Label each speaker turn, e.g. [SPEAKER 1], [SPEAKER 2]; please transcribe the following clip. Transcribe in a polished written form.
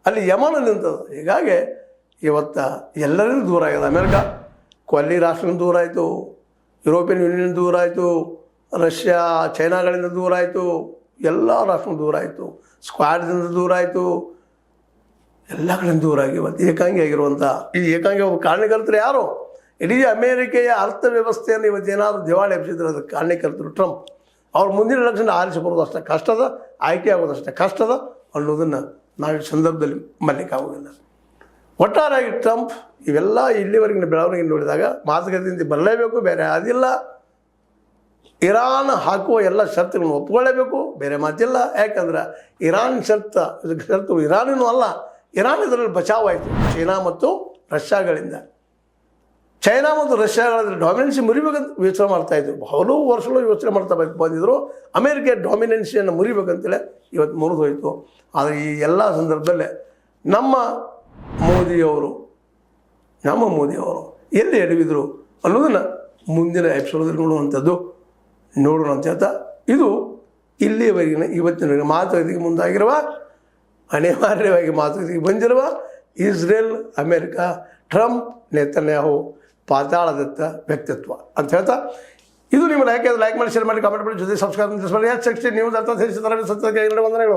[SPEAKER 1] ಅಲ್ಲಿ ಯಮನ ನಿಂತದ. ಹೀಗಾಗಿ ಇವತ್ತು ಎಲ್ಲರಿಂದ ದೂರ ಆಗಿದೆ. ಅಮೇರಿಕಾ ಕೊಲ್ಲಿ ರಾಷ್ಟ್ರದಿಂದ ದೂರ ಆಯಿತು, ಯುರೋಪಿಯನ್ ಯೂನಿಯನ್ ದೂರ ಆಯಿತು, ರಷ್ಯಾ ಚೈನಾಗಳಿಂದ ದೂರ ಆಯಿತು, ಎಲ್ಲ ರಾಷ್ಟ್ರದಿಂದ ದೂರ ಆಯಿತು, ಸ್ಕ್ವಾಡ್ದಿಂದ ದೂರ ಆಯಿತು, ಎಲ್ಲ ಕಡೆಯಿಂದ ದೂರ ಆಗಿ ಇವತ್ತು ಏಕಾಂಗಿ ಆಗಿರುವಂಥ ಈ ಏಕಾಂಗಿ ಒಬ್ಬ ಕಾರಣಕರ್ತರು ಯಾರು? ಇಡೀ ಅಮೇರಿಕೆಯ ಅರ್ಥವ್ಯವಸ್ಥೆಯನ್ನು ಇವತ್ತೇನಾದರೂ ದಿವಾಳಿ ಎಬ್ಸಿದ್ರೆ ಅದಕ್ಕೆ ಕಾರಣಕರ್ತರು ಟ್ರಂಪ್. ಅವ್ರು ಮುಂದಿನ ಎಲೆಕ್ಷನ್ ಆರಿಸಿ ಬರೋದು ಅಷ್ಟೇ ಕಷ್ಟದ, ಆಯ್ಕೆ ಆಗೋದಷ್ಟೇ ಕಷ್ಟದ ಅನ್ನೋದನ್ನು ನಾವು ಈ ಸಂದರ್ಭದಲ್ಲಿ ಮರಲಿಕ್ಕಾಗೋದಿಲ್ಲ. ಒಟ್ಟಾರೆಯಾಗಿ ಟ್ರಂಪ್ ಇವೆಲ್ಲ ಇಲ್ಲಿವರೆಗಿನ ಬೆಳವಣಿಗೆ ನೋಡಿದಾಗ ಮಾತುಕತೆಯಿಂದ ಬರಲೇಬೇಕು, ಬೇರೆ ಅದಿಲ್ಲ. ಇರಾನ್ ಹಾಕುವ ಎಲ್ಲ ಷರತ್ತುಗಳನ್ನು ಒಪ್ಕೊಳ್ಳೇಬೇಕು, ಬೇರೆ ಮಾತಿಲ್ಲ. ಯಾಕಂದ್ರೆ ಇರಾನ್ ಷರತ್ತು ಇರಾನಿನೂ ಅಲ್ಲ, ಇರಾನ್ ಇದರಲ್ಲಿ ಬಚಾವಾಯಿತು ಚೈನಾ ಮತ್ತು ರಷ್ಯಾಗಳಿಂದ. ಚೈನಾ ಮತ್ತು ರಷ್ಯಾಗಳ ಡಾಮಿನೆನ್ಸಿ ಮುರಿಬೇಕಂತ ಯೋಚನೆ ಮಾಡ್ತಾಯಿದ್ರು, ಹಲವು ವರ್ಷಗಳು ಯೋಚನೆ ಮಾಡ್ತಾ ಬಂದಿದ್ರು. ಅಮೇರಿಕ ಡಾಮಿನೆನ್ಸಿಯನ್ನು ಮುರಿಬೇಕಂತೇಳಿ ಇವತ್ತು ಮುರಿದು ಹೋಯಿತು. ಆದರೆ ಈ ಎಲ್ಲ ಸಂದರ್ಭದಲ್ಲೇ ನಮ್ಮ ಮೋದಿಯವರು ಎಲ್ಲಿ ಎಡವಿದ್ರು ಅನ್ನೋದನ್ನು ಮುಂದಿನ ಎಪಿಸೋಡಲ್ಲಿ ನೋಡೋಣ ಅಂತ ಹೇಳ್ತಾ, ಇದು ಇಲ್ಲಿಯವರೆಗಿನ ಇವತ್ತಿನ ಮಾತುಕತೆಗೆ ಮುಂದಾಗಿರುವ, ಅನಿವಾರ್ಯವಾಗಿ ಮಾತುಕತೆಗೆ ಬಂದಿರುವ ಇಸ್ರೇಲ್ ಅಮೇರಿಕಾ ಟ್ರಂಪ್ ನೇತನ್ಯಾಹು ಪಾತಾಳದತ್ತ ವ್ಯಕ್ತಿತ್ವ ಅಂತ ಹೇಳ್ತಾ, ಇದು ನಿಮ್ಮ ಲೈಕ್ ಮಾಡಿ, ಶೇರ್ ಮಾಡಿ, ಕಾಮೆಂಟ್ ಮಾಡಿ, ಜೊತೆ ಸಬ್ಸ್ಕ್ರೈಬ್ ಮಾಡಿ. ನ್ಯೂಸ್ ಅರ್ಥ ವಂದನೆಗಳು.